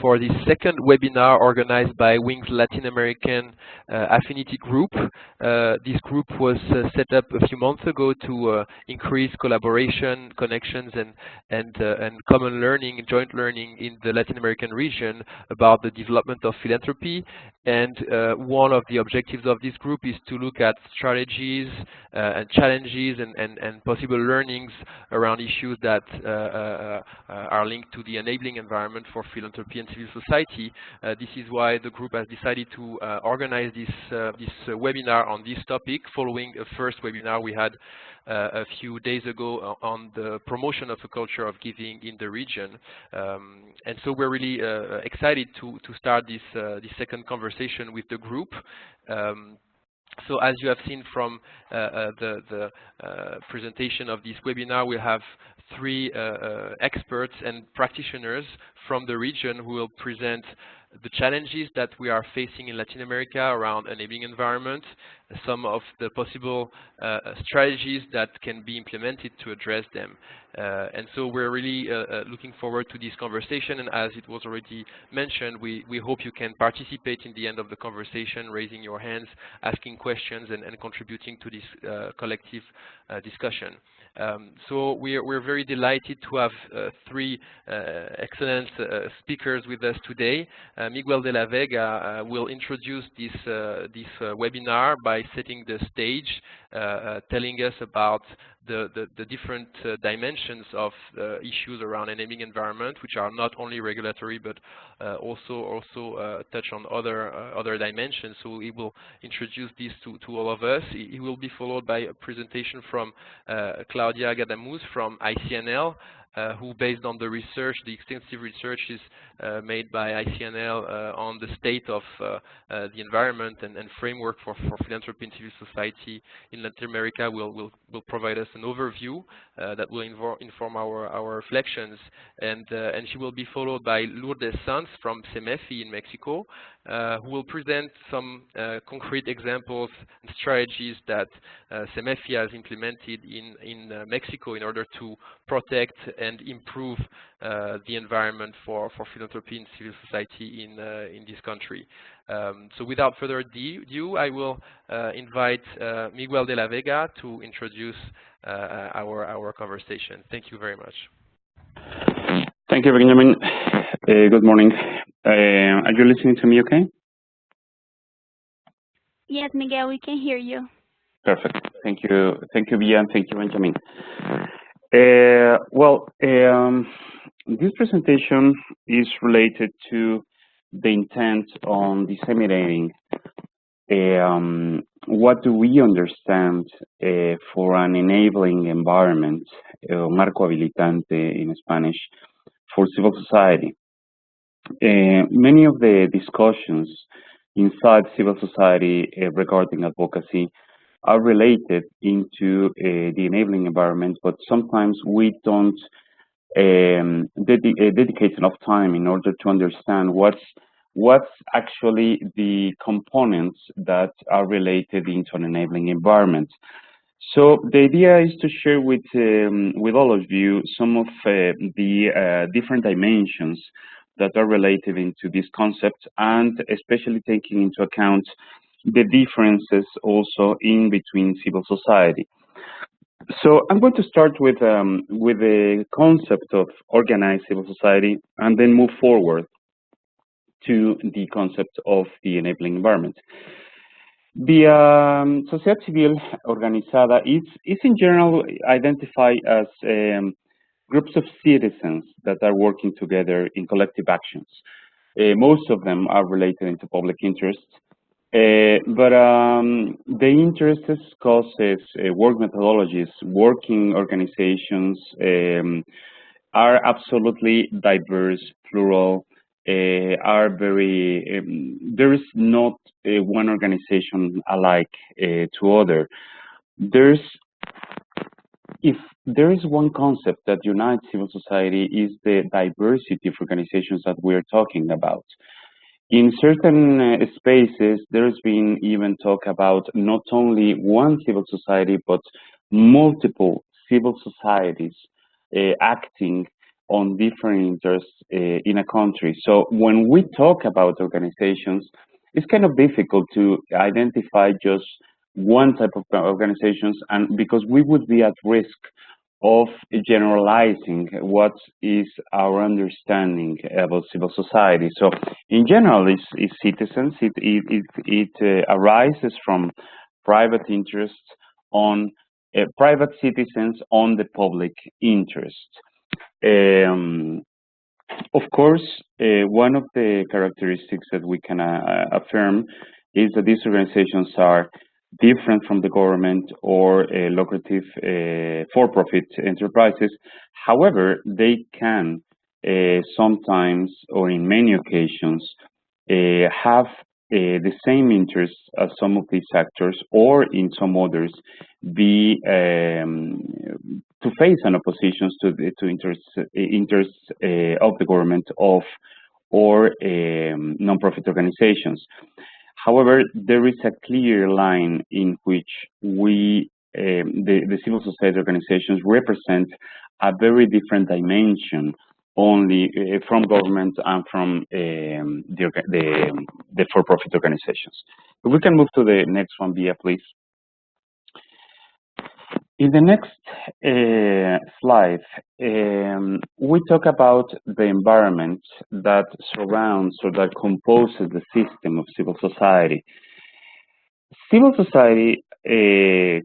for this second webinar organized by Wing's Latin American Affinity group. This group was set up a few months ago to increase collaboration, connections, and common learning, joint learning in the Latin American region about the development of philanthropy. And one of the objectives of this group is to look at strategies and challenges and possible learnings around issues that are linked to the enabling environment for philanthropy and civil society. This is why the group has decided to organize this webinar on this topic, following a first webinar we had a few days ago on the promotion of a culture of giving in the region. And so we're really excited to start this second conversation with the group. So as you have seen from the presentation of this webinar, we have three experts and practitioners from the region who will present the challenges that we are facing in Latin America around enabling environment, some of the possible strategies that can be implemented to address them. And so we're really looking forward to this conversation, and as it was already mentioned, we hope you can participate in the end of the conversation, raising your hands, asking questions, and contributing to this collective discussion. So we're very delighted to have three excellent speakers with us today. Miguel de la Vega will introduce this webinar by setting the stage, telling us about the different dimensions of issues around enabling environment, which are not only regulatory but also touch on other dimensions. So he will introduce this to all of us. He will be followed by a presentation from Claudia Gadamus from ICNL, who, based on the research, the extensive researches made by ICNL on the state of the environment and framework for philanthropy and civil society in Latin America, will provide us an overview that will inform our reflections. And she will be followed by Lourdes Sanz from CEMEFI in Mexico, who will present some concrete examples and strategies that CEMEFI has implemented in Mexico in order to protect and improve the environment for philanthropy and civil society in this country. So without further ado, I will invite Miguel de la Vega to introduce our conversation. Thank you very much. Thank you, Benjamin. Good morning. Are you listening to me okay? Yes, Miguel, we can hear you. Perfect. Thank you. Thank you, Via, and thank you, Benjamin. This presentation is related to the intent on disseminating what do we understand for an enabling environment, marco habilitante in Spanish, for civil society. Many of the discussions inside civil society regarding advocacy are related into the enabling environment, but sometimes we don't dedicate enough time in order to understand what's actually the components that are related into an enabling environment. So the idea is to share with all of you some of the different dimensions that are related into this concept, and especially taking into account the differences also in between civil society. So I'm going to start with the concept of organized civil society, and then move forward to the concept of the enabling environment. The sociedad civil organizada is in general identified as groups of citizens that are working together in collective actions. Most of them are related into public interest, but the interests, causes, work methodologies, working organizations are absolutely diverse, plural, are very, there is not one organization alike to other. If there is one concept that unites civil society, is the diversity of organizations that we're talking about. In certain spaces, there's been even talk about not only one civil society, but multiple civil societies acting on different interests in a country. So when we talk about organizations, it's kind of difficult to identify just one type of organizations, and because we would be at risk of generalizing what is our understanding about civil society. So in general, it's citizens. It arises from private interests on private citizens on the public interest. Of course, one of the characteristics that we can affirm is that these organizations are different from the government or lucrative for-profit enterprises. However, they can sometimes, or in many occasions, have the same interests as some of these actors, or in some others, be to face an opposition to interests of the government or non-profit organizations. However, there is a clear line in which the civil society organizations represent a very different dimension only from government and from the for-profit organizations. If we can move to the next one, Bia, please. In the next slide, we talk about the environment that surrounds or that composes the system of civil society. Civil society,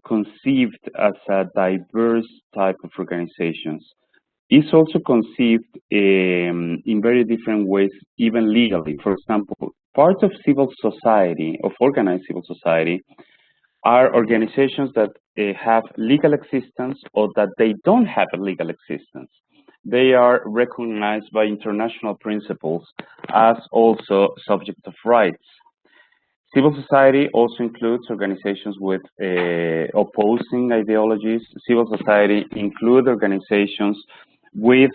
conceived as a diverse type of organizations, is also conceived in very different ways, even legally. For example, part of civil society, of organized civil society, are organizations that have legal existence or that they don't have a legal existence. They are recognized by international principles as also subject of rights. Civil society also includes organizations with opposing ideologies. Civil society includes organizations with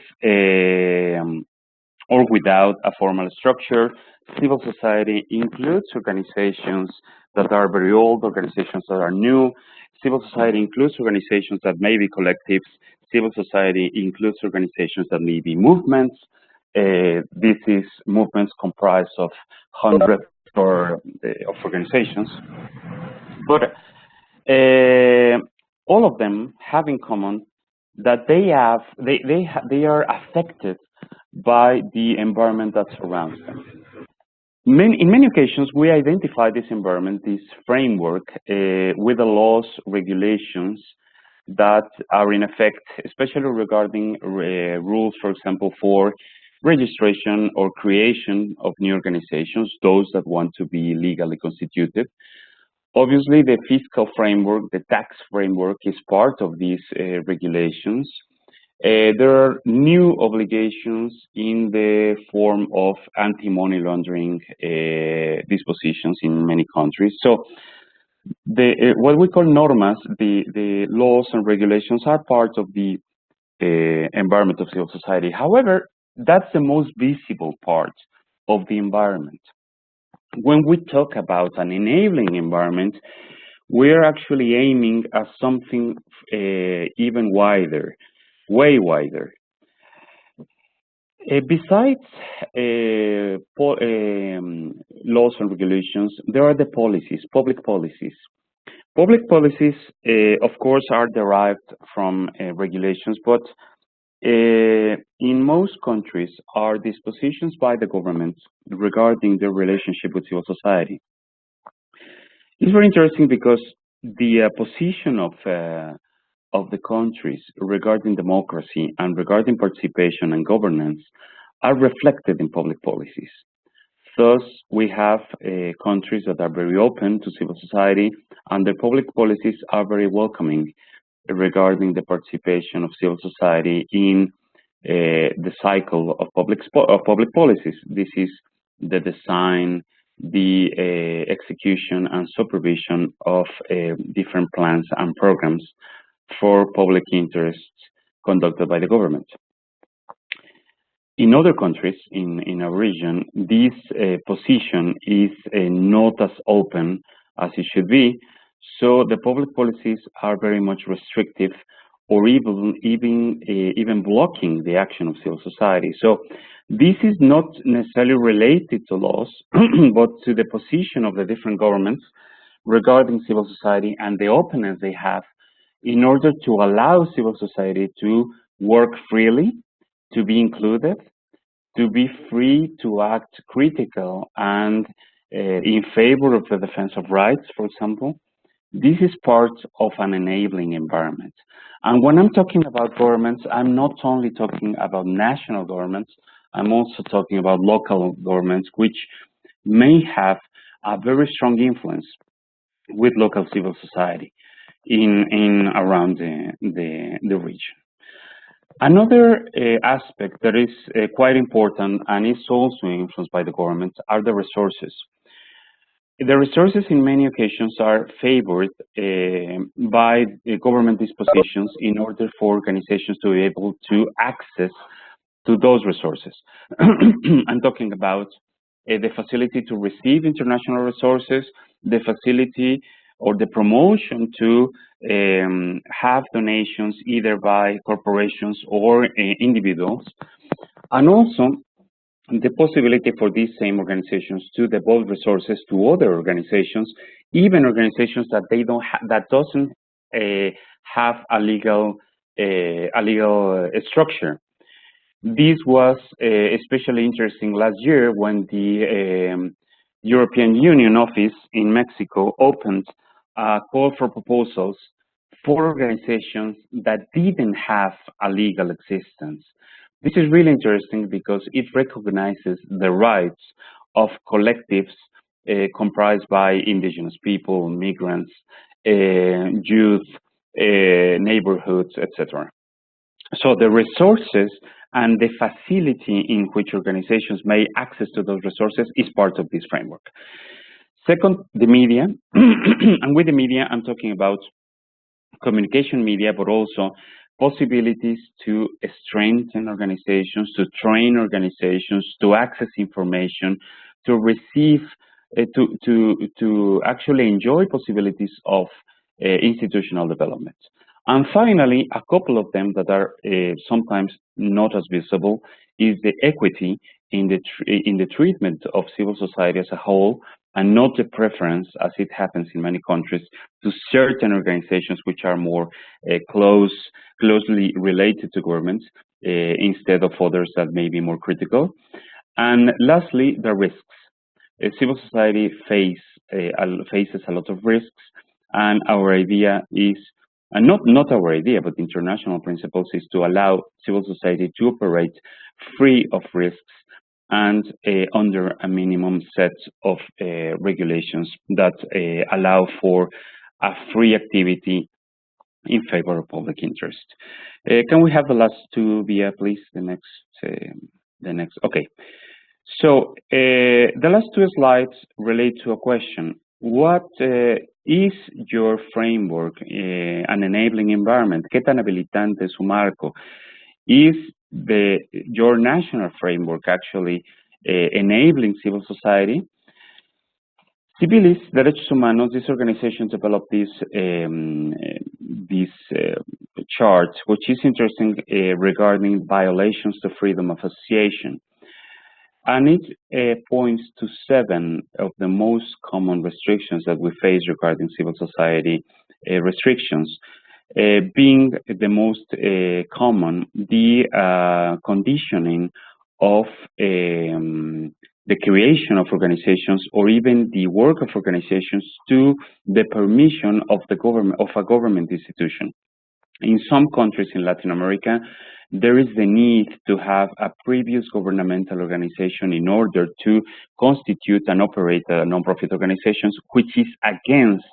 or without a formal structure. Civil society includes organizations that are very old, organizations that are new. Civil society includes organizations that may be collectives. Civil society includes organizations that may be movements. This is movements comprised of hundreds of organizations. But all of them have in common that they are affected by the environment that surrounds them. In many occasions, we identify this environment, this framework, with the laws, regulations that are in effect, especially regarding rules, for example, for registration or creation of new organizations, those that want to be legally constituted. Obviously, the fiscal framework, the tax framework is part of these regulations. There are new obligations in the form of anti-money laundering dispositions in many countries. So, what we call normas, the laws and regulations, are part of the environment of civil society. However, that's the most visible part of the environment. When we talk about an enabling environment, we're actually aiming at something even wider, way wider. Besides laws and regulations, there are the policies, public policies. Public policies, of course, are derived from regulations, but in most countries are dispositions by the government regarding their relationship with civil society. It's very interesting because the position of the countries regarding democracy and regarding participation and governance are reflected in public policies. Thus, we have countries that are very open to civil society, and their public policies are very welcoming regarding the participation of civil society in the cycle of public policies. This is the design, the execution and supervision of different plans and programs for public interests conducted by the government. In other countries in our region, this position is not as open as it should be, so the public policies are very much restrictive or even blocking the action of civil society. So this is not necessarily related to laws, but to the position of the different governments regarding civil society and the openness they have in order to allow civil society to work freely, to be included, to be free to act critical and in favor of the defense of rights, for example. This is part of an enabling environment. And when I'm talking about governments, I'm not only talking about national governments, I'm also talking about local governments, which may have a very strong influence with local civil society in around the region. Another aspect that is quite important and is also influenced by the government are the resources. The resources in many occasions are favored by government dispositions in order for organizations to be able to access to those resources. I'm talking about the facility to receive international resources, the facility or the promotion to have donations either by corporations or individuals, and also the possibility for these same organizations to devote resources to other organizations, even organizations that they don't that doesn't have a legal structure. This was especially interesting last year when the European Union office in Mexico opened a call for proposals for organizations that didn't have a legal existence. This is really interesting because it recognizes the rights of collectives comprised by indigenous people, migrants, youth, neighborhoods, etc. So the resources and the facility in which organizations may access to those resources is part of this framework. Second, the media. And with the media, I'm talking about communication media, but also possibilities to strengthen organizations, to train organizations, to access information, to receive, to actually enjoy possibilities of institutional development. And finally, a couple of them that are sometimes not as visible is the equity in the treatment of civil society as a whole, and not the preference, as it happens in many countries, to certain organizations which are more closely related to governments instead of others that may be more critical. And lastly, the risks. Civil society faces a lot of risks, and our idea is, and not our idea, but international principles, is to allow civil society to operate free of risks and under a minimum set of regulations that allow for a free activity in favor of public interest. Can we have the last two, Via, please? The next. Okay. So the last two slides relate to a question. What is your framework, an enabling environment? ¿Qué tan habilitante es su marco? Is your national framework actually enabling civil society? Civilis, Derechos Humanos, this organization developed this chart, which is interesting regarding violations to freedom of association. And it points to 7 of the most common restrictions that we face regarding civil society restrictions. Being the most common, the conditioning of the creation of organizations, or even the work of organizations, to the permission of the government, of a government institution. In some countries in Latin America, there is the need to have a previous governmental organization in order to constitute and operate non-profit organizations, which is against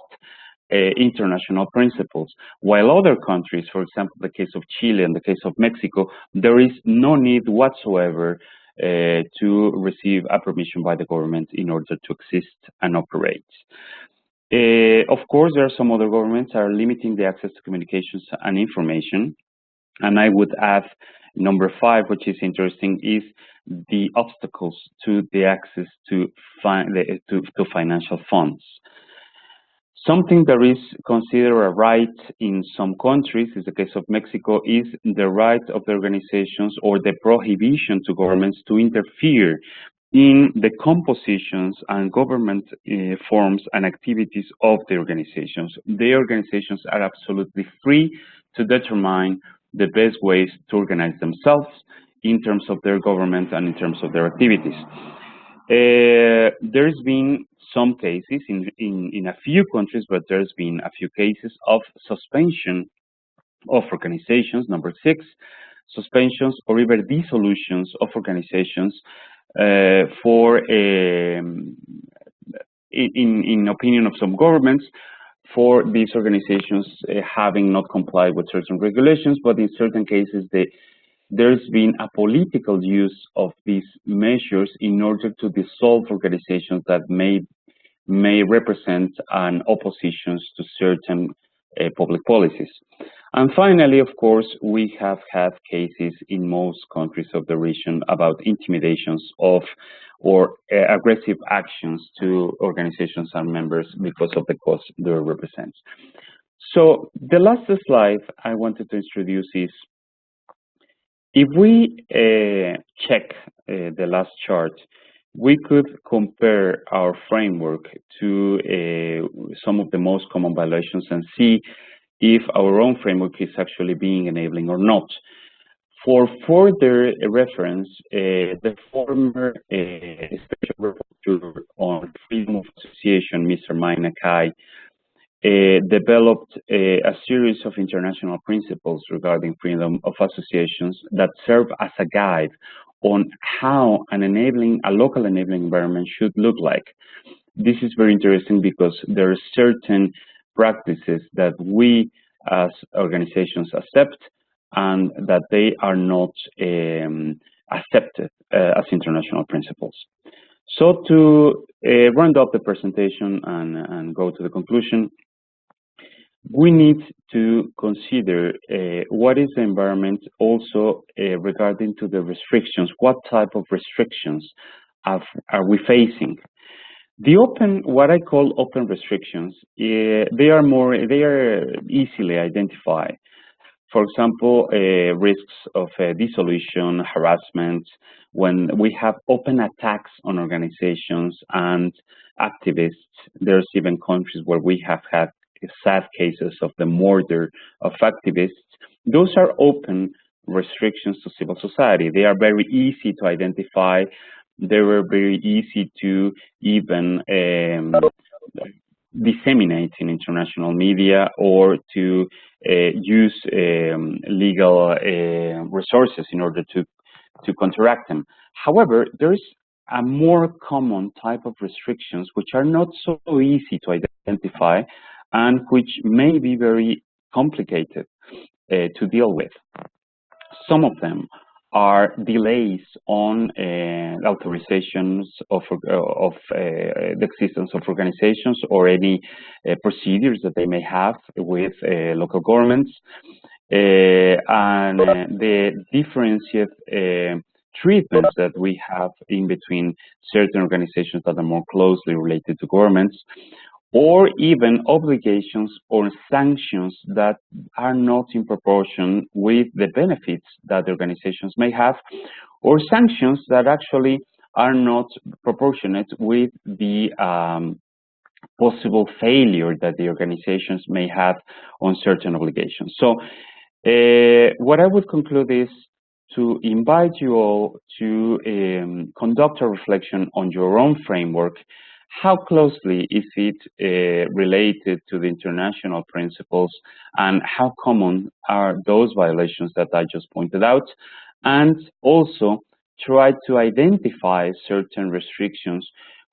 international principles. While other countries, for example, the case of Chile and the case of Mexico, there is no need whatsoever to receive a permission by the government in order to exist and operate. Of course, there are some other governments that are limiting the access to communications and information. And I would add number 5, which is interesting, is the obstacles to the access to financial funds. Something that is considered a right in some countries, in the case of Mexico, is the right of the organizations or the prohibition to governments to interfere in the compositions and government forms and activities of the organizations. The organizations are absolutely free to determine the best ways to organize themselves in terms of their government and in terms of their activities. There's been some cases in a few countries, but there's been a few cases of suspension of organizations. Number 6, suspensions or even dissolutions of organizations for, in opinion of some governments, for these organizations having not complied with certain regulations, but in certain cases there's been a political use of these measures in order to dissolve organizations that may represent an opposition to certain public policies. And finally, of course, we have had cases in most countries of the region about intimidations of or aggressive actions to organizations and members because of the cause they represent. So the last slide I wanted to introduce is, if we check the last chart, we could compare our framework to some of the most common violations and see if our own framework is actually being enabling or not. For further reference, the former Special Rapporteur on Freedom of Association, Mr. Maina Kai, developed a series of international principles regarding freedom of associations that serve as a guide on how a local enabling environment should look like. This is very interesting because there are certain practices that we as organizations accept and that they are not accepted as international principles. So to round up the presentation and go to the conclusion, we need to consider what is the environment also regarding to the restrictions. What type of restrictions are we facing? The what I call open restrictions, they are easily identified. For example, risks of dissolution, harassment, when we have open attacks on organizations and activists. There's even countries where we have had sad cases of the murder of activists. Those are open restrictions to civil society. They are very easy to identify. They were very easy to even disseminate in international media or to use legal resources in order to counteract them. However, there's a more common type of restrictions which are not so easy to identify and which may be very complicated to deal with. Some of them are delays on authorizations of the existence of organizations or any procedures that they may have with local governments, and the differentiated treatments that we have in between certain organizations that are more closely related to governments, or even obligations or sanctions that are not in proportion with the benefits that the organizations may have, or sanctions that actually are not proportionate with the possible failure that the organizations may have on certain obligations. So what I would conclude is to invite you all to conduct a reflection on your own framework. How closely is it related to the international principles, and how common are those violations that I just pointed out? And also try to identify certain restrictions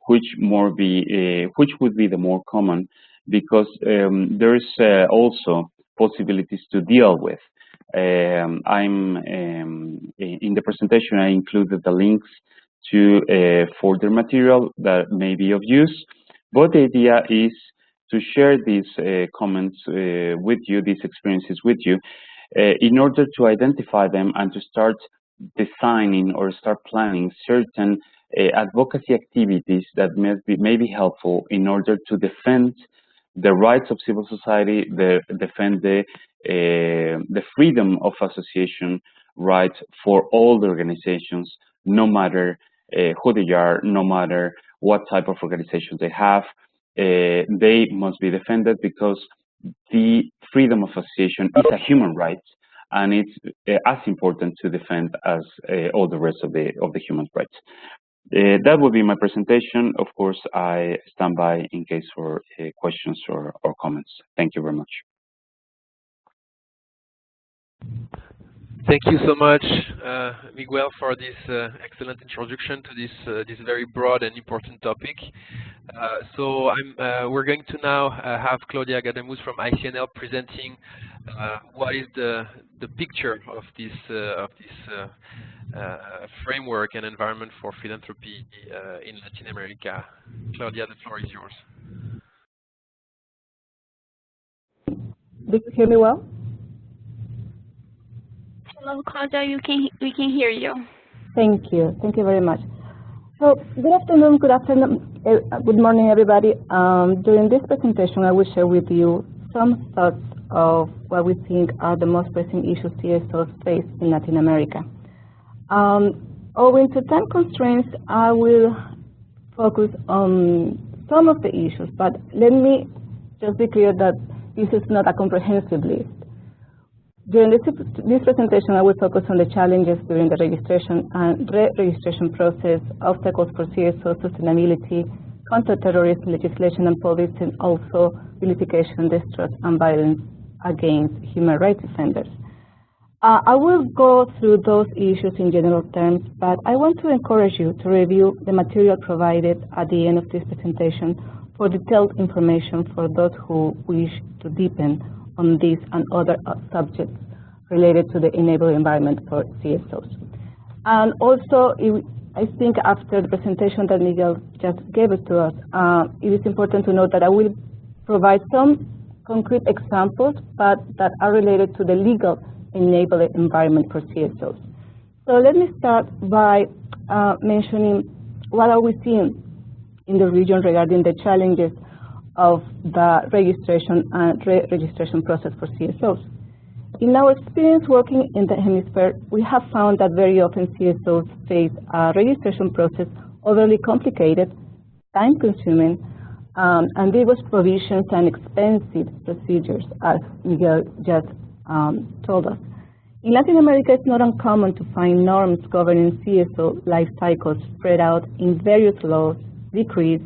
which would be the more common, because there's also possibilities to deal with. In the presentation, I included the links to further material that may be of use, but the idea is to share these comments with you, these experiences with you, in order to identify them and to start designing or start planning certain advocacy activities that may be helpful in order to defend the rights of civil society, defend the freedom of association rights for all the organizations, no matter who they are, no matter what type of organizations they have. They must be defended because the freedom of association is a human right, and it's as important to defend as all the rest of the human rights. That would be my presentation. Of course, I stand by in case for questions or comments. Thank you very much. Thank you so much, Miguel, for this excellent introduction to this very broad and important topic. So we're going to now have Claudia Gademus from ICNL presenting what is the picture of this framework and environment for philanthropy in Latin America. Claudia, the floor is yours. Do you hear me well? Hello, Claudia. We can hear you. Thank you. Thank you very much. So, good afternoon, good morning, everybody. During this presentation, I will share with you some thoughts of what we think are the most pressing issues CSOs face in Latin America. Owing to time constraints, I will focus on some of the issues, but let me just be clear that this is not a comprehensive list. During this presentation, I will focus on the challenges during the registration and re-registration process, obstacles for CSO sustainability, counter-terrorism legislation and policy, and also vilification, distrust, and violence against human rights defenders. I will go through those issues in general terms, but I want to encourage you to review the material provided at the end of this presentation for detailed information for those who wish to deepen on these and other subjects related to the enabling environment for CSOs. And also, I think after the presentation that Miguel just gave it to us, it is important to note that I will provide some concrete examples, but that are related to the legal enabling environment for CSOs. So let me start by mentioning what are we seeing in the region regarding the challenges of the registration and re-registration process for CSOs. In our experience working in the hemisphere, we have found that very often CSOs face a registration process overly complicated, time-consuming, ambiguous provisions, and expensive procedures, as Miguel just told us. In Latin America, it's not uncommon to find norms governing CSO life cycles spread out in various laws, decrees,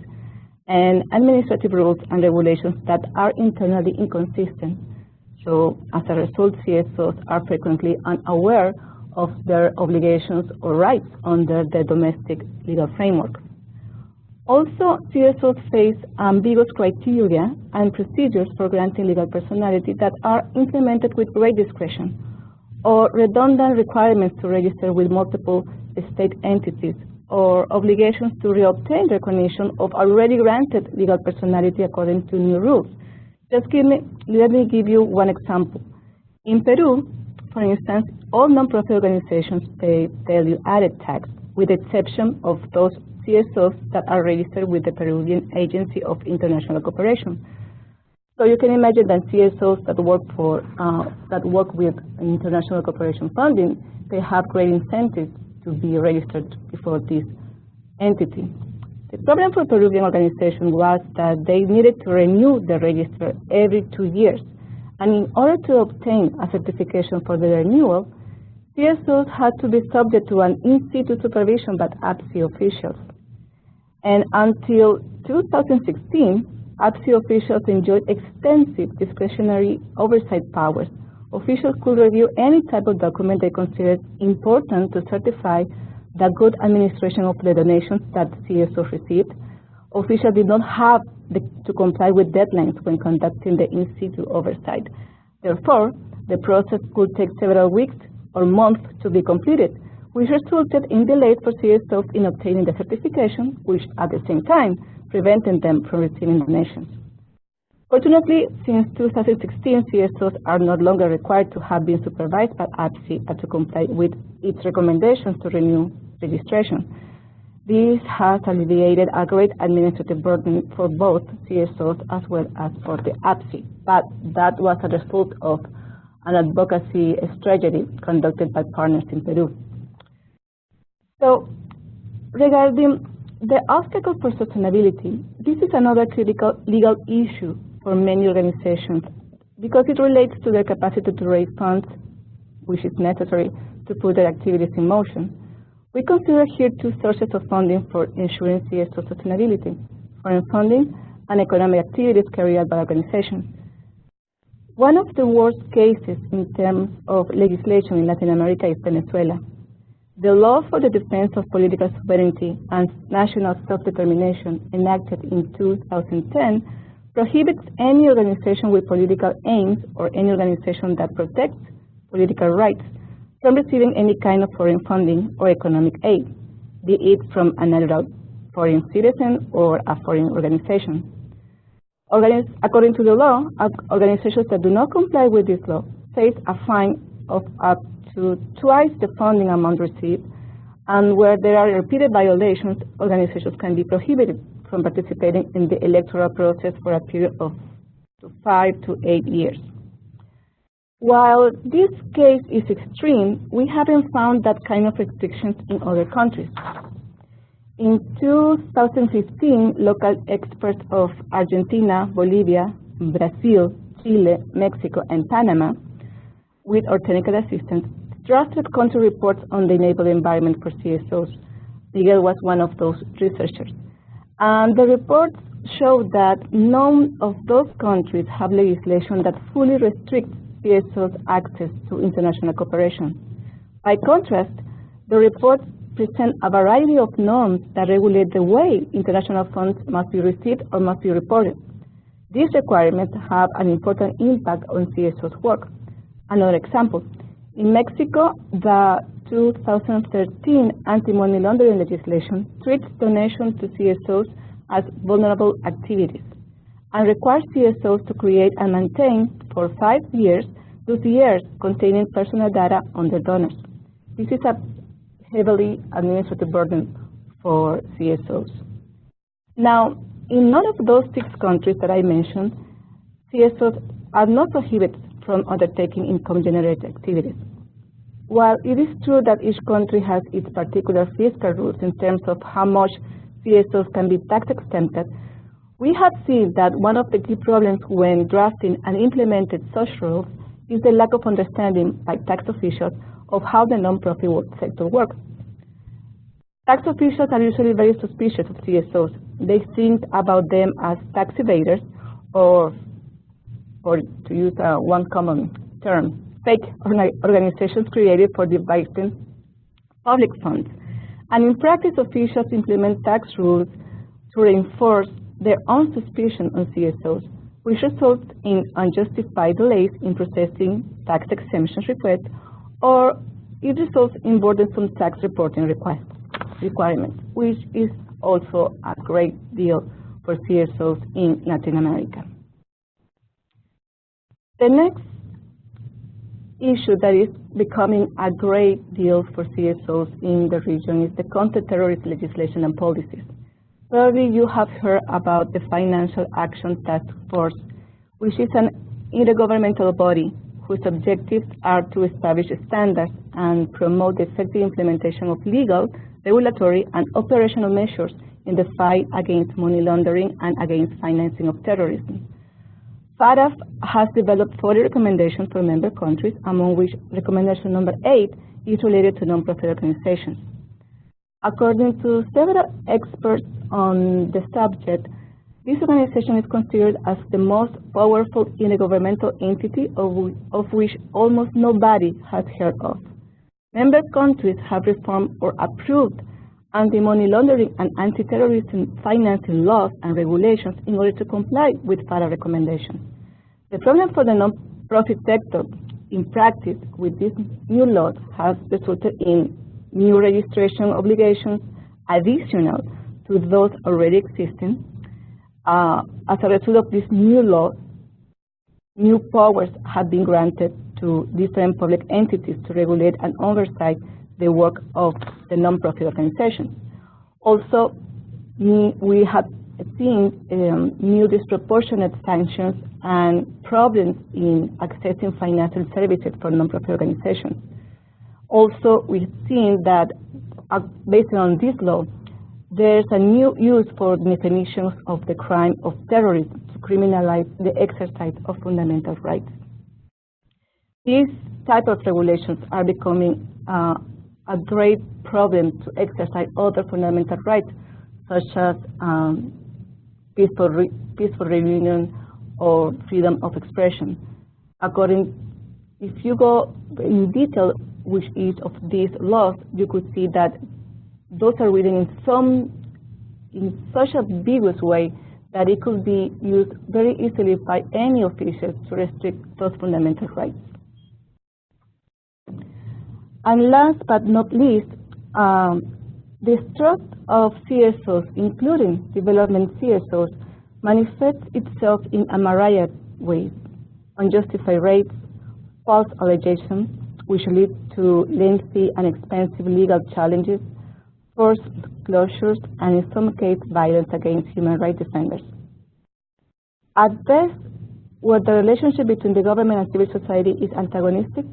and administrative rules and regulations that are internally inconsistent. So as a result, CSOs are frequently unaware of their obligations or rights under the domestic legal framework. Also, CSOs face ambiguous criteria and procedures for granting legal personality that are implemented with great discretion, or redundant requirements to register with multiple state entities, or obligations to reobtain recognition of already granted legal personality according to new rules. Let me give you one example. In Peru, for instance, all nonprofit organizations pay value-added tax, with the exception of those CSOs that are registered with the Peruvian Agency of International Cooperation. So you can imagine that CSOs that work with international cooperation funding, they have great incentives to be registered before this entity. The problem for Peruvian organizations was that they needed to renew the register every 2 years. And in order to obtain a certification for the renewal, CSOs had to be subject to an in-situ supervision by APSI officials. And until 2016, APSI officials enjoyed extensive discretionary oversight powers. Officials could review any type of document they considered important to certify the good administration of the donations that CSOs received. Officials did not have to comply with deadlines when conducting the in-situ oversight. Therefore, the process could take several weeks or months to be completed, which resulted in delays for CSOs in obtaining the certification, which at the same time prevented them from receiving donations. Fortunately, since 2016, CSOs are no longer required to have been supervised by APSI to comply with its recommendations to renew registration. This has alleviated a great administrative burden for both CSOs as well as for the APSI, but that was a result of an advocacy strategy conducted by partners in Peru. So, regarding the obstacle for sustainability, this is another critical legal issue for many organizations because it relates to their capacity to raise funds, which is necessary to put their activities in motion. We consider here two sources of funding for ensuring CSO sustainability: foreign funding and economic activities carried out by organizations. One of the worst cases in terms of legislation in Latin America is Venezuela. The law for the defense of political sovereignty and national self-determination, enacted in 2010, prohibits any organization with political aims or any organization that protects political rights from receiving any kind of foreign funding or economic aid, be it from a natural foreign citizen or a foreign organization. According to the law, organizations that do not comply with this law face a fine of up to twice the funding amount received, and where there are repeated violations, organizations can be prohibited from participating in the electoral process for a period of 5 to 8 years. While this case is extreme, we haven't found that kind of restrictions in other countries. In 2015, local experts of Argentina, Bolivia, Brazil, Chile, Mexico, and Panama, with our technical assistance, drafted country reports on the enabled environment for CSOs. Miguel was one of those researchers. And the reports show that none of those countries have legislation that fully restricts CSOs' access to international cooperation. By contrast, the reports present a variety of norms that regulate the way international funds must be received or must be reported. These requirements have an important impact on CSOs' work. Another example, in Mexico, the 2013 anti-money laundering legislation treats donations to CSOs as vulnerable activities and requires CSOs to create and maintain for 5 years dossiers containing personal data on their donors. This is a heavily administrative burden for CSOs. Now, in none of those 6 countries that I mentioned, CSOs are not prohibited from undertaking income-generated activities. While it is true that each country has its particular fiscal rules in terms of how much CSOs can be tax-exempted, we have seen that one of the key problems when drafting and implementing such rules is the lack of understanding by tax officials of how the nonprofit sector works. Tax officials are usually very suspicious of CSOs. They think about them as tax evaders or to use one common term, fake organizations created for dividing public funds. And in practice, officials implement tax rules to reinforce their own suspicion on CSOs, which results in unjustified delays in processing tax exemption requests, or it results in burdensome tax reporting requirements, which is also a great deal for CSOs in Latin America. The next issue that is becoming a great deal for CSOs in the region is the counter-terrorist legislation and policies. Probably you have heard about the Financial Action Task Force, which is an intergovernmental body whose objectives are to establish standards and promote the effective implementation of legal, regulatory, and operational measures in the fight against money laundering and against financing of terrorism. FATF has developed 40 recommendations for member countries, among which recommendation number 8 is related to nonprofit organizations. According to several experts on the subject, this organization is considered as the most powerful intergovernmental entity of which almost nobody has heard of. Member countries have reformed or approved anti-money laundering and anti-terrorism financing laws and regulations in order to comply with FATF recommendations. The problem for the non-profit sector in practice with these new laws has resulted in new registration obligations additional to those already existing. As a result of this new law, new powers have been granted to different public entities to regulate and oversight the work of the non-profit organizations. Also, we have seen new disproportionate sanctions and problems in accessing financial services for nonprofit organizations. Also, we've seen that based on this law, there's a new use for definitions of the crime of terrorism to criminalize the exercise of fundamental rights. These type of regulations are becoming a great problem to exercise other fundamental rights, such as peaceful reunion or freedom of expression. If you go in detail which each of these laws, you could see that those are written in such a ambiguous way that it could be used very easily by any official to restrict those fundamental rights. And last but not least, the trust of CSOs, including development CSOs, manifests itself in a myriad ways: unjustified rates, false allegations, which lead to lengthy and expensive legal challenges, forced closures, and in some cases, violence against human rights defenders. At best, where the relationship between the government and civil society is antagonistic,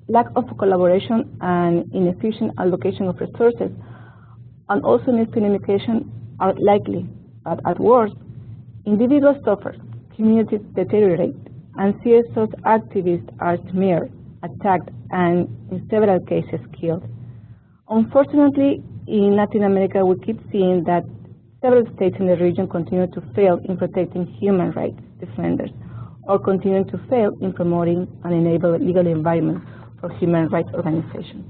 lack of collaboration and inefficient allocation of resources, and also miscommunication are likely. But at worst, individuals suffer, communities deteriorate, and CSOs activists are smeared, attacked, and in several cases killed. Unfortunately, in Latin America, we keep seeing that several states in the region continue to fail in protecting human rights defenders, or continue to fail in promoting and enabling legal environment for human rights organizations.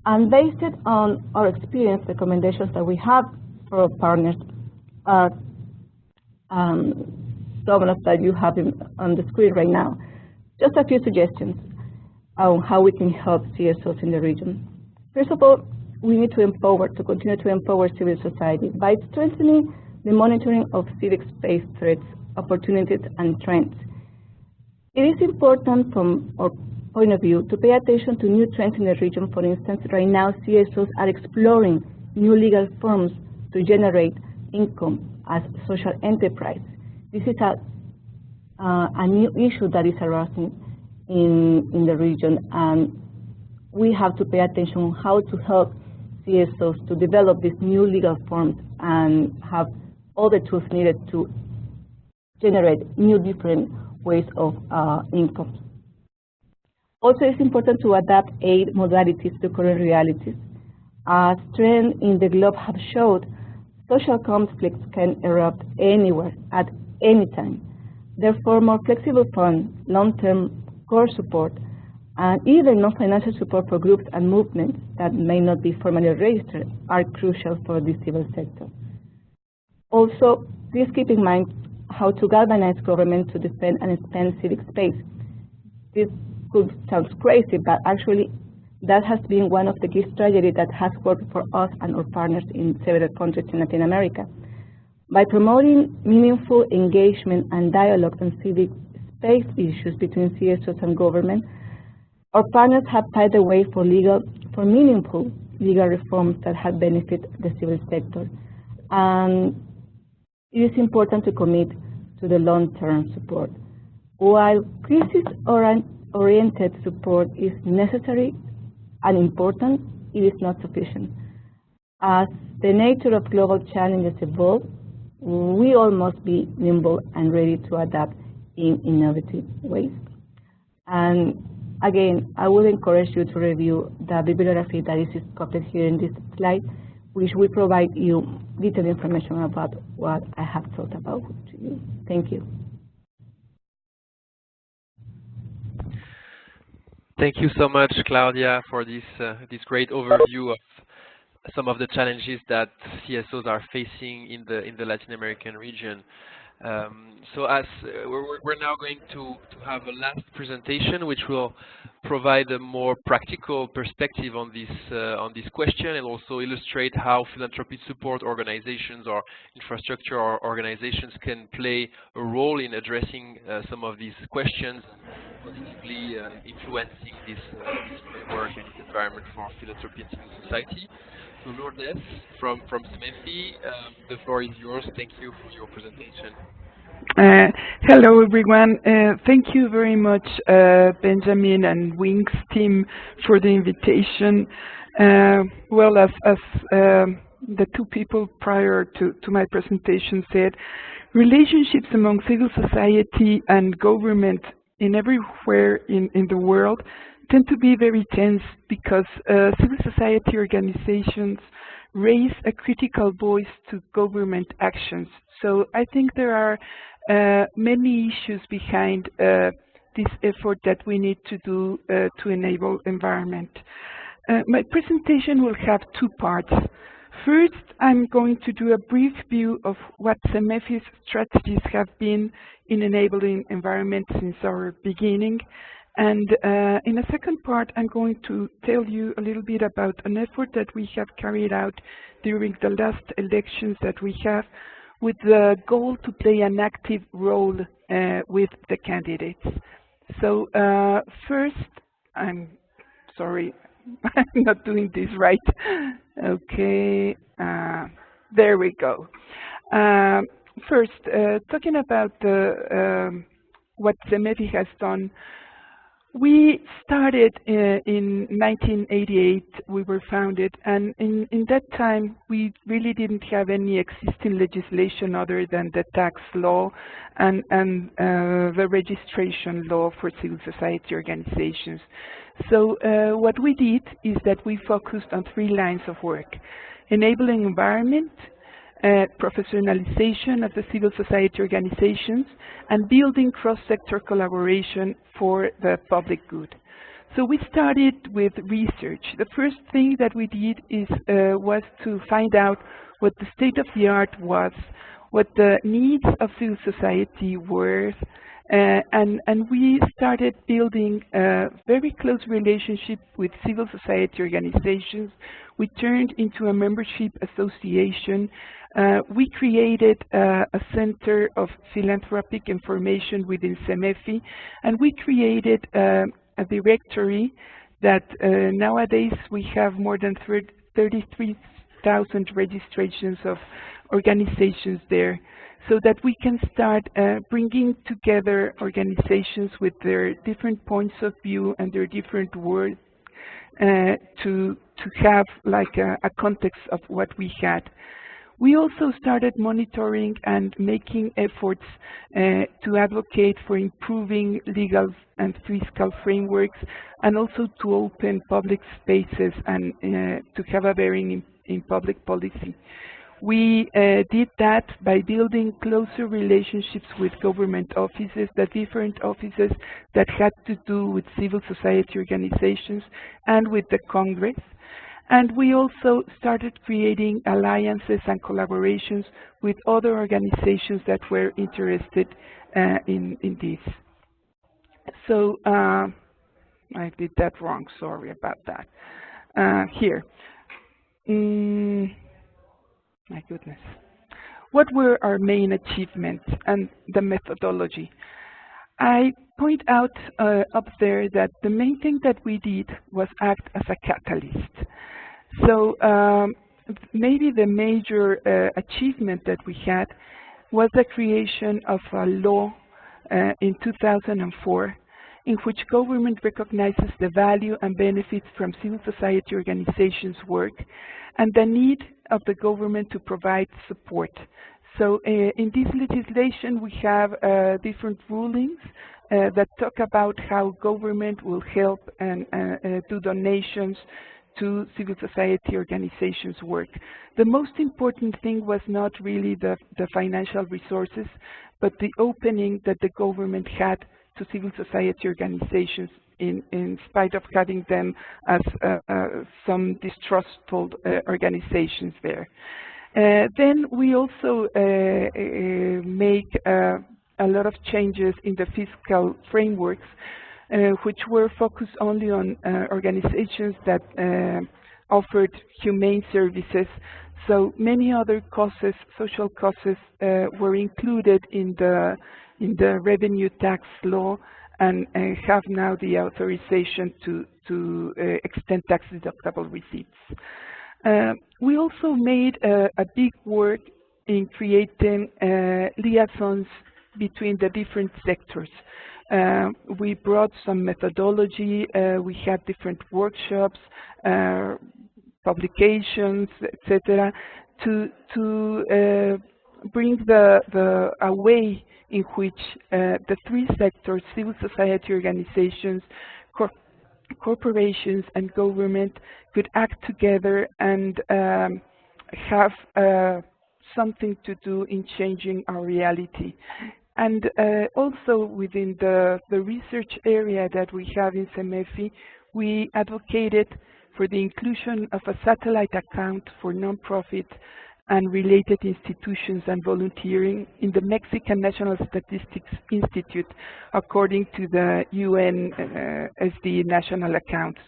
And based on our experience, recommendations that we have for our partners are some of that you have on the screen right now. Just a few suggestions on how we can help CSOs in the region. First of all, we need to continue to empower civil society by strengthening the monitoring of civic space threats, opportunities, and trends. It is important from our point of view to pay attention to new trends in the region. For instance, right now CSOs are exploring new legal forms to generate income as social enterprise. This is a new issue that is arising in the region, and we have to pay attention on how to help CSOs to develop these new legal forms and have all the tools needed to generate new different ways of income. Also, it's important to adapt aid modalities to current realities. As trends in the globe have showed, social conflicts can erupt anywhere, at any time. Therefore, more flexible funds, long-term core support, and even non-financial support for groups and movements that may not be formally registered are crucial for the civil sector. Also, please keep in mind how to galvanize government to defend and expand civic space. This could sound crazy, but actually that has been one of the key strategies that has worked for us and our partners in several countries in Latin America. By promoting meaningful engagement and dialogue on civic space issues between CSOs and government, our partners have paved the way for meaningful legal reforms that have benefited the civil sector. And it is important to commit to the long-term support. While crisis-oriented support is necessary and important, it is not sufficient. As the nature of global challenges evolve, we all must be nimble and ready to adapt in innovative ways. And again, I would encourage you to review the bibliography that is copied here in this slide, which will provide you detailed information about what I have talked about to you. Thank you. Thank you so much, Claudia, for this great overview of some of the challenges that CSOs are facing in the Latin American region. So as we're now going to have a last presentation, which will provide a more practical perspective on this question, and also illustrate how philanthropy support organizations or infrastructure or organizations can play a role in addressing some of these questions, positively influencing this framework and this environment for philanthropy and civil society. So Lourdes from SMEFI, the floor is yours. Thank you for your presentation. Hello, everyone. Thank you very much, Benjamin and Wings team, for the invitation. Well, as the two people prior to my presentation said, relationships among civil society and government in everywhere in the world tend to be very tense because civil society organizations raise a critical voice to government actions. So I think there are many issues behind this effort that we need to do to enable environment. My presentation will have two parts. First, I'm going to do a brief view of what SMEFI's strategies have been in enabling environment since our beginning. And in a second part, I'm going to tell you a little bit about an effort that we have carried out during the last elections that we have, with the goal to play an active role with the candidates. So first, I'm sorry, I'm not doing this right. Okay, there we go. First, talking about what SMEFI has done. We started in 1988, we were founded, and in that time we really didn't have any existing legislation other than the tax law and the registration law for civil society organizations. So what we did is that we focused on three lines of work: enabling environment, professionalization of the civil society organizations, and building cross-sector collaboration for the public good. So we started with research. The first thing that we did was to find out what the state of the art was, what the needs of civil society were, and we started building a very close relationship with civil society organizations. We turned into a membership association. We created a center of philanthropic information within SMEFI, and we created a directory that nowadays we have more than 33,000 registrations of organizations there, so that we can start bringing together organizations with their different points of view and their different words to have like a context of what we had. We also started monitoring and making efforts to advocate for improving legal and fiscal frameworks, and also to open public spaces and to have a bearing in public policy. We did that by building closer relationships with government offices, the different offices that had to do with civil society organizations and with the Congress. And we also started creating alliances and collaborations with other organizations that were interested in this. So I did that wrong, sorry about that. Here. My goodness. What were our main achievements and the methodology? I point out up there that the main thing that we did was act as a catalyst. So maybe the major achievement that we had was the creation of a law in 2004 in which government recognizes the value and benefits from civil society organizations' work and the need of the government to provide support. So in this legislation we have different rulings that talk about how government will help and do donations to civil society organizations' work. The most important thing was not really the financial resources, but the opening that the government had to civil society organizations in spite of having them as some distrustful organizations there. Then we also make a lot of changes in the fiscal frameworks, which were focused only on organizations that offered humane services. So many other causes, social causes, were included in the revenue tax law and have now the authorization to extend tax deductible receipts. We also made a big work in creating liaisons between the different sectors. We brought some methodology, we had different workshops, publications, etc., to bring a way in which the three sectors, civil society organizations, corporations, and government could act together and have something to do in changing our reality. And also within the research area that we have in CEMEFI, we advocated for the inclusion of a satellite account for nonprofit and related institutions and volunteering in the Mexican National Statistics Institute, according to the UN SD national accounts.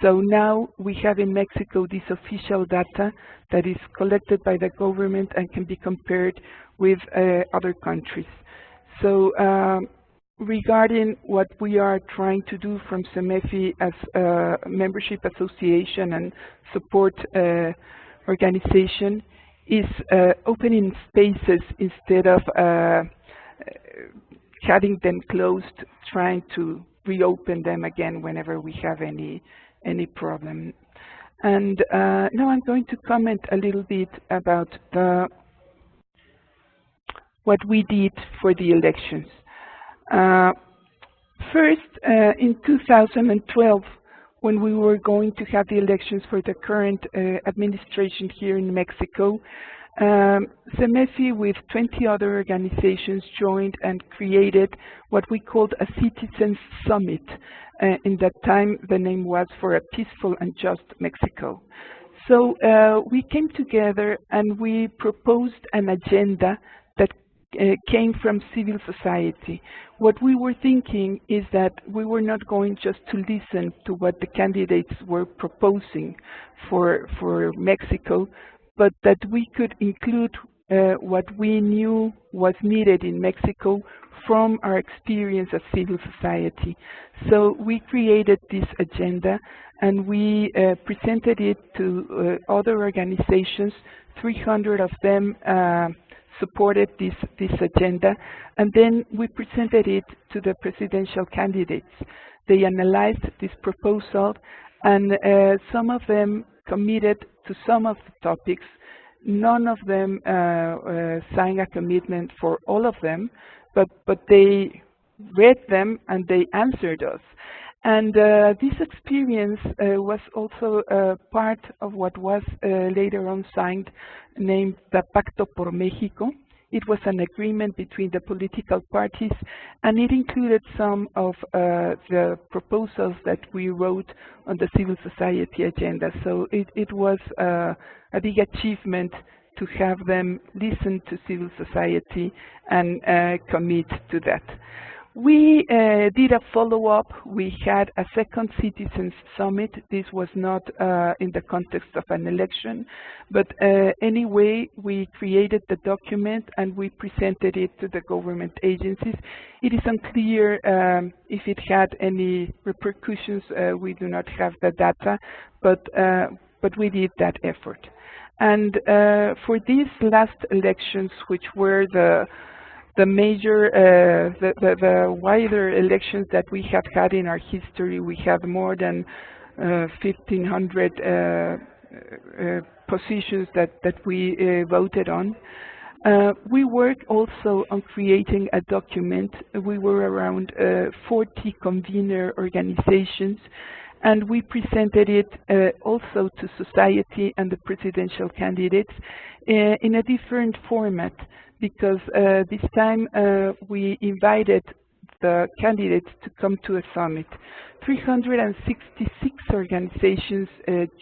So now we have in Mexico this official data that is collected by the government and can be compared with other countries. So regarding what we are trying to do from CEMEFI as a membership association and support organization is opening spaces instead of having them closed, trying to reopen them again whenever we have any problem. And now I'm going to comment a little bit about what we did for the elections. First, in 2012, when we were going to have the elections for the current administration here in Mexico, CEMEFI with 20 other organizations joined and created what we called a Citizens Summit. In that time, the name was For a Peaceful and Just Mexico. So we came together and we proposed an agenda that came from civil society. What we were thinking is that we were not going just to listen to what the candidates were proposing for Mexico, but that we could include what we knew was needed in Mexico from our experience as civil society. So we created this agenda and we presented it to other organizations. 300 of them supported this agenda, and then we presented it to the presidential candidates. They analyzed this proposal, and some of them committed to some of the topics. None of them signed a commitment for all of them, but they read them and they answered us. And this experience was also part of what was later on signed, named the Pacto por México. It was an agreement between the political parties, and it included some of the proposals that we wrote on the civil society agenda. So it was a big achievement to have them listen to civil society and commit to that. We did a follow-up. We had a second Citizens Summit. This was not in the context of an election, but anyway, we created the document and we presented it to the government agencies. It is unclear if it had any repercussions. We do not have the data, but we did that effort. And for these last elections, which were the major, the wider elections that we have had in our history, we have more than 1,500 positions that we voted on. We worked also on creating a document. We were around 40 convener organizations, and we presented it also to society and the presidential candidates in a different format, because this time we invited the candidates to come to a summit. 366 organizations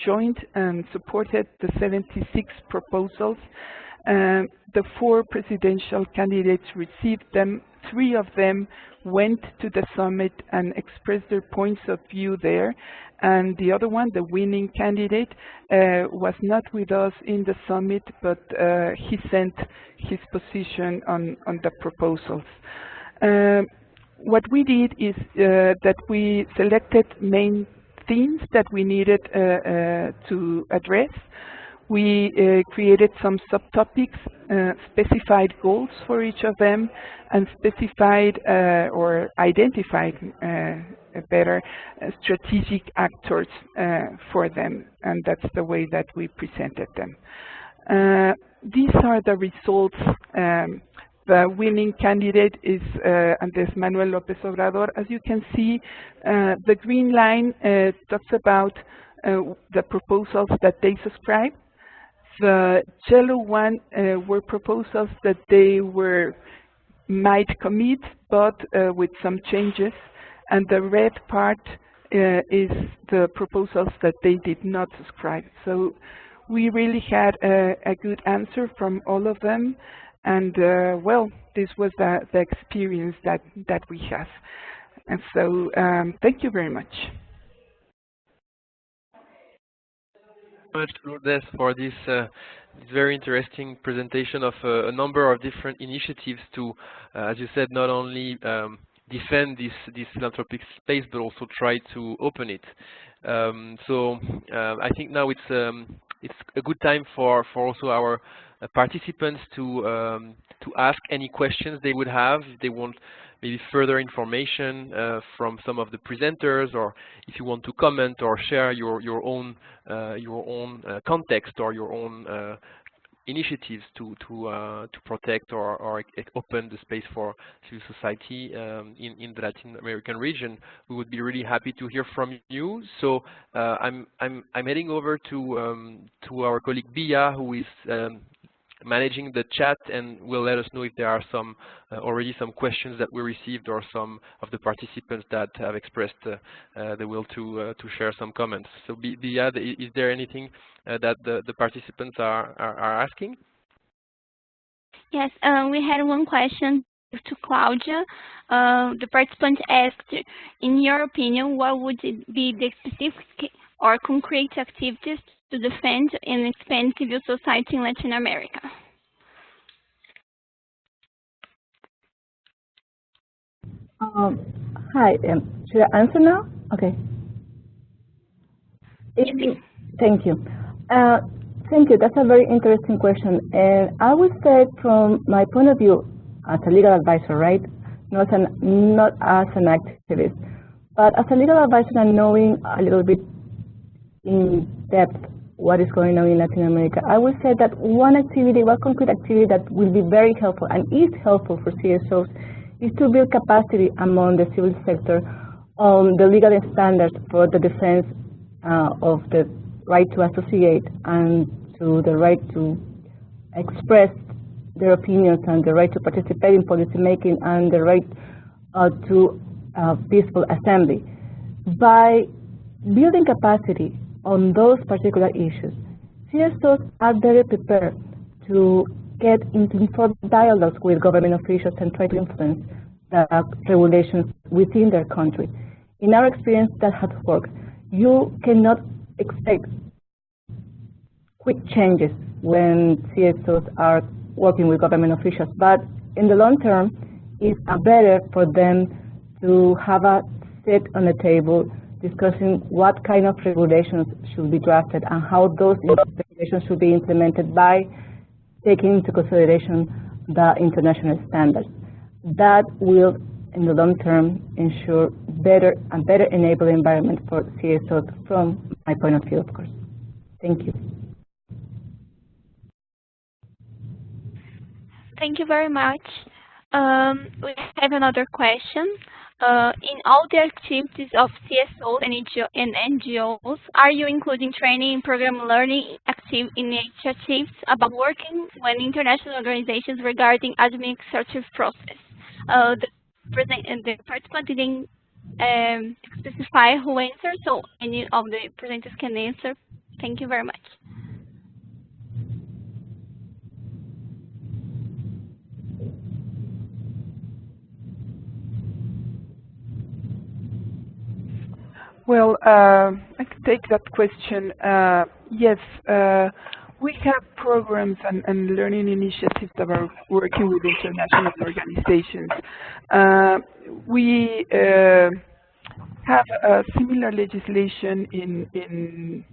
joined and supported the 76 proposals. The 4 presidential candidates received them. 3 of them went to the summit and expressed their points of view there. And the other one, the winning candidate, was not with us in the summit, but he sent his position on the proposals. What we did is that we selected main themes that we needed to address. We created some subtopics, specified goals for each of them, and specified or identified better strategic actors for them, and that's the way that we presented them. These are the results. The winning candidate is Andrés Manuel López Obrador. As you can see, the green line talks about the proposals that they subscribed. The yellow one were proposals that they might commit, but with some changes. And the red part is the proposals that they did not subscribe. So we really had a good answer from all of them. And well, this was the experience that we have. And so thank you very much. Much, Lourdes, for this very interesting presentation of a number of different initiatives to, as you said, not only defend this philanthropic space, but also try to open it. So I think now it's a good time for also our participants to ask any questions they would have. If they want maybe further information from some of the presenters, or if you want to comment or share your own context or your own initiatives to protect or open the space for civil society in the Latin American region, we would be really happy to hear from you. So I'm heading over to our colleague Bia, who is managing the chat, and will let us know if there are some already some questions that we received, or some of the participants that have expressed the will to share some comments. So Bia, is there anything that the participants are asking? Yes, we had one question to Claudia. The participant asked, in your opinion, what would be the specific or concrete activities to defend and expand civil society in Latin America? Hi, should I answer now? Okay. Thank you. Thank you. That's a very interesting question. And I would say, from my point of view, as a legal advisor, right? Not as an activist, but as a legal advisor and knowing a little bit in depth what is going on in Latin America, I would say that one concrete activity that will be very helpful and is helpful for CSOs is to build capacity among the civil sector on the legal standards for the defense of the right to associate and to the right to express their opinions and the right to participate in policy making and the right to peaceful assembly. By building capacity on those particular issues, CSOs are very prepared to get into informed dialogues with government officials and try to influence the regulations within their country. In our experience, that has worked. You cannot expect quick changes when CSOs are working with government officials, but in the long term, it's better for them to have a seat on the table discussing what kind of regulations should be drafted and how those regulations should be implemented by taking into consideration the international standards. That will, in the long term, ensure a better enabling environment for CSOs from my point of view, of course. Thank you. Thank you very much. We have another question. In all the activities of CSOs and NGOs, are you including training, program learning, active initiatives about working with international organizations regarding administrative process? The participant didn't specify who answered, so any of the presenters can answer. Thank you very much. Well, I can take that question. Yes, we have programs and learning initiatives that are working with international organizations. We have similar legislation in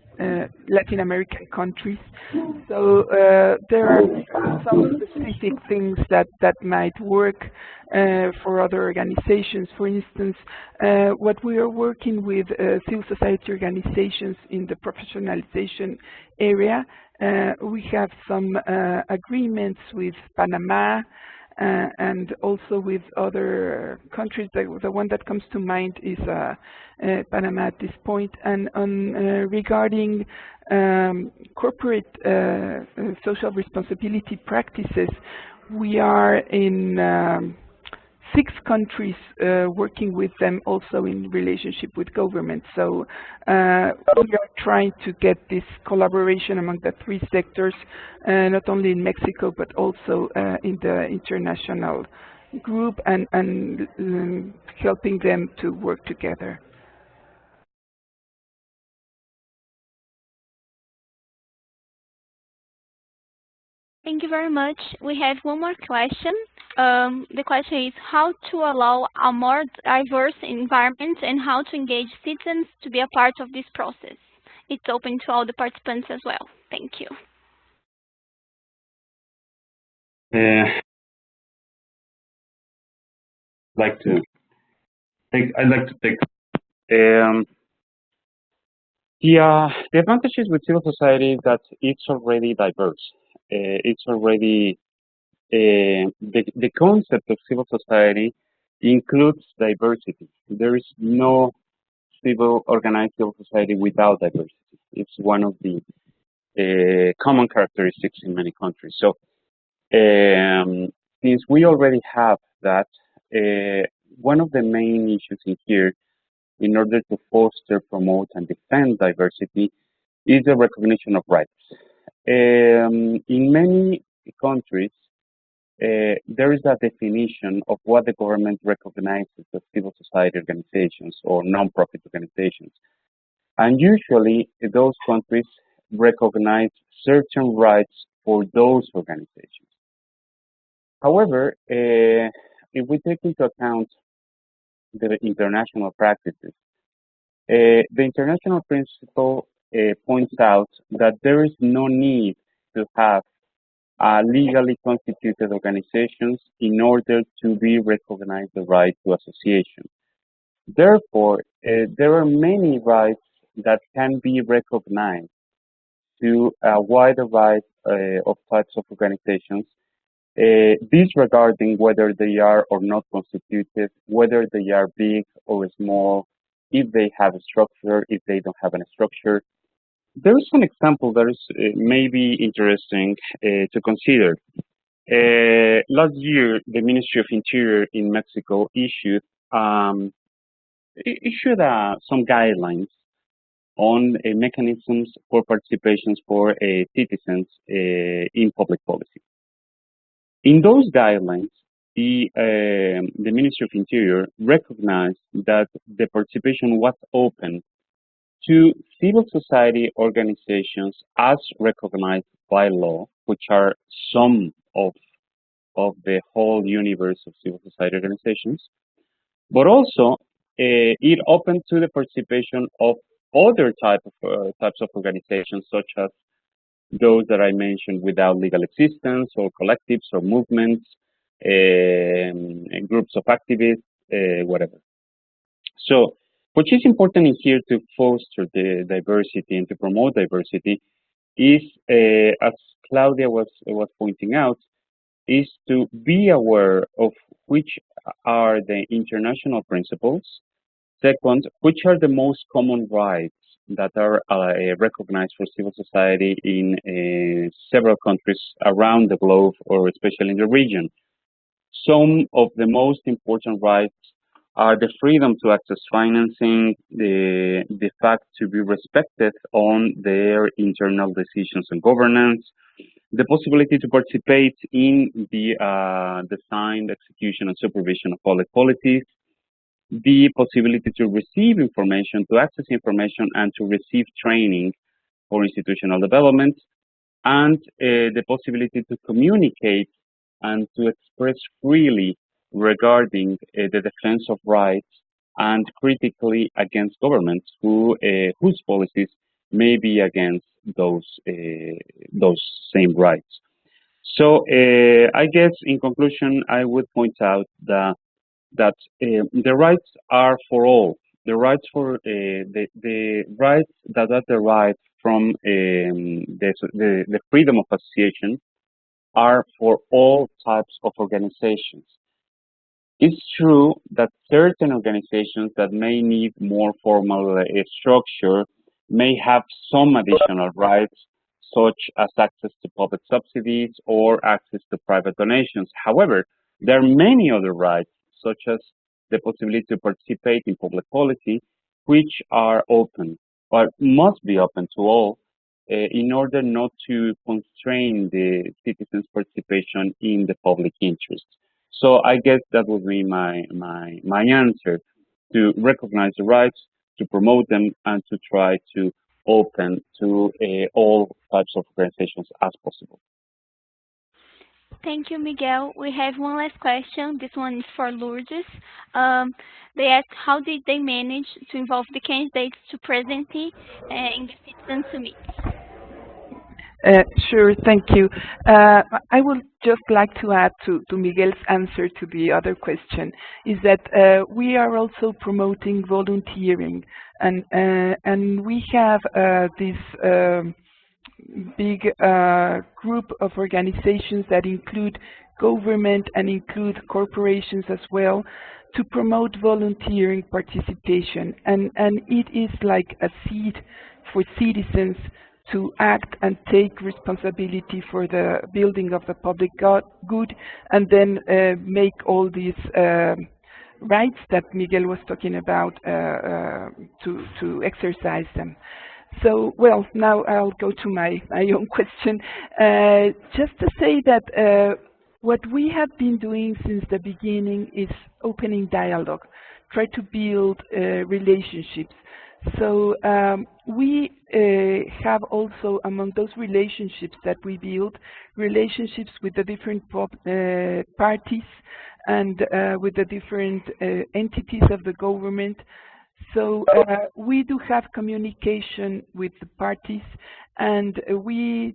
Latin American countries. So there are some specific things that might work for other organizations. For instance, what we are working with civil society organizations in the professionalization area, we have some agreements with Panama, and also with other countries. The one that comes to mind is Panama at this point. And on regarding corporate social responsibility practices, we are in 6 countries working with them also in relationship with government. So we are trying to get this collaboration among the 3 sectors, not only in Mexico, but also in the international group, and helping them to work together. Thank you very much. We have one more question. The question is how to allow a more diverse environment and how to engage citizens to be a part of this process. It's open to all the participants as well. Thank you. I'd like to take. The advantages with civil society is that it's already diverse. It's already the concept of civil society includes diversity. There is no organized civil society without diversity. It's one of the common characteristics in many countries. So since we already have that, one of the main issues in here, in order to foster, promote, and defend diversity, is the recognition of rights. In many countries, there is a definition of what the government recognizes as civil society organizations or non-profit organizations. And usually, those countries recognize certain rights for those organizations. However, if we take into account the international practices, the international principle points out that there is no need to have legally constituted organizations in order to be recognized the right to association. Therefore, there are many rights that can be recognized to a wider variety of types of organizations, disregarding whether they are or not constituted, whether they are big or small, if they have a structure, if they don't have a structure. There is an example that is maybe interesting to consider. Last year, the Ministry of Interior in Mexico issued some guidelines on mechanisms for participations for citizens in public policy. In those guidelines, the Ministry of Interior recognized that the participation was open to civil society organizations as recognized by law, which are some of the whole universe of civil society organizations, but also it opened to the participation of other types of organizations, such as those that I mentioned without legal existence, or collectives or movements, groups of activists, whatever. So, what is important in here to foster the diversity and to promote diversity is, as Claudia was pointing out, is to be aware of which are the international principles. Second, which are the most common rights that are recognized for civil society in several countries around the globe, or especially in the region. Some of the most important rights are the freedom to access financing, the fact to be respected on their internal decisions and governance, the possibility to participate in the design, execution, and supervision of public policies, the possibility to receive information, to access information, and to receive training for institutional development, and the possibility to communicate and to express freely regarding the defense of rights and critically against governments whose policies may be against those same rights. So I guess in conclusion, I would point out that the rights are for all. The rights for the rights that are derived from the freedom of association are for all types of organizations. It's true that certain organizations that may need more formal structure may have some additional rights, such as access to public subsidies or access to private donations. However, there are many other rights, such as the possibility to participate in public policy, which are open or must be open to all in order not to constrain the citizens' participation in the public interest. So I guess that would be my answer, to recognize the rights, to promote them, and to try to open to all types of organizations as possible. Thank you, Miguel. We have one last question. This one is for Lourdes. They asked, how did they manage to involve the candidates to presidency in the citizen summit? Sure, thank you. I would just like to add to Miguel's answer to the other question, is that we are also promoting volunteering, and we have this big group of organizations that include government and include corporations as well, to promote volunteering participation, and it is like a seed for citizens to act and take responsibility for the building of the public good, and then make all these rights that Miguel was talking about to exercise them. So, well, now I'll go to my own question. Just to say that what we have been doing since the beginning is opening dialogue, try to build relationships. So we have also, among those relationships that we build, relationships with the different parties and with the different entities of the government. So we do have communication with the parties, and we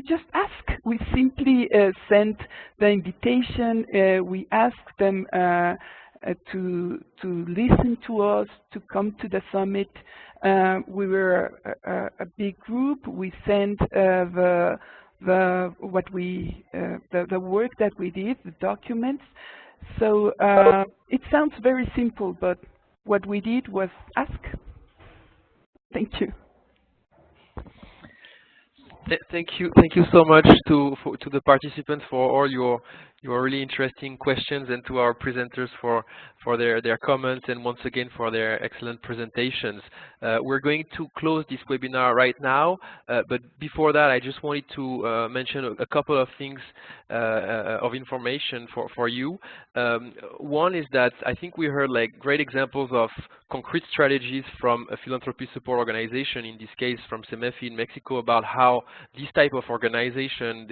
just ask. We simply send the invitation. We ask them to listen to us, to come to the summit. We were a big group. We sent the work that we did, the documents. So it sounds very simple, but what we did was ask. Thank you. Thank you so much to the participants for all your really interesting questions, and to our presenters for their comments, and once again for their excellent presentations. We're going to close this webinar right now, but before that, I just wanted to mention a couple of things of information for you. One is that I think we heard like great examples of concrete strategies from a philanthropy support organization, in this case from CEMEFI in Mexico, about how this type of organization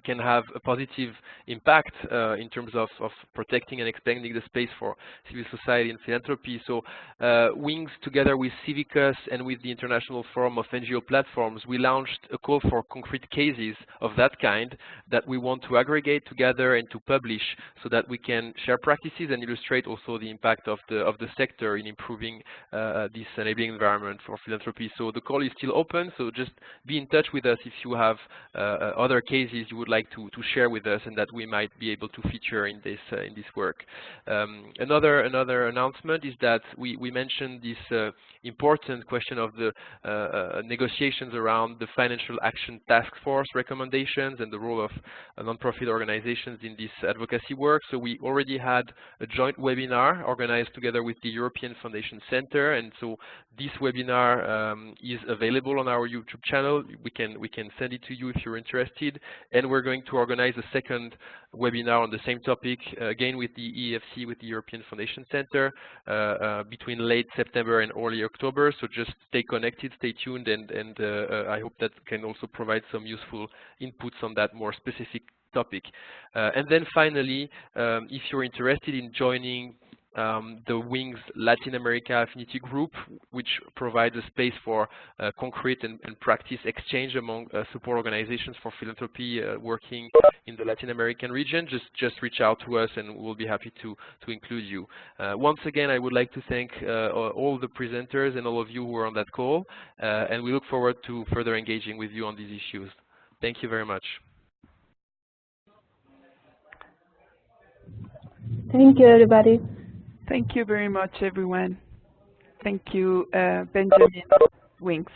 can have a positive impact in terms of protecting and expanding the space for civil society and philanthropy. So WINGS, together with Civicus and with the International Forum of NGO Platforms, we launched a call for concrete cases of that kind that we want to aggregate together and to publish, so that we can share practices and illustrate also the impact of the sector in improving this enabling environment for philanthropy. So the call is still open, so just be in touch with us if you have other cases you would like to share with us, and that we might be able to feature in this work. Another announcement is that we mentioned this important question of the negotiations around the Financial Action Task Force recommendations and the role of non-profit organizations in this advocacy work. So we already had a joint webinar organized together with the European Foundation Center, and so this webinar is available on our YouTube channel. We can send it to you if you're interested, and we're going to organize a second webinar on the same topic, again with the EFC, with the European Foundation Center, between late September and early October. So just stay connected, stay tuned, and I hope that can also provide some useful inputs on that more specific topic. And then finally, if you're interested in joining the Wings Latin America Affinity Group, which provides a space for concrete and practice exchange among support organizations for philanthropy working in the Latin American region. Just reach out to us and we'll be happy to include you. Once again, I would like to thank all the presenters and all of you who were on that call, and we look forward to further engaging with you on these issues. Thank you very much. Thank you, everybody. Thank you very much, everyone. Thank you, Benjamin, Wings.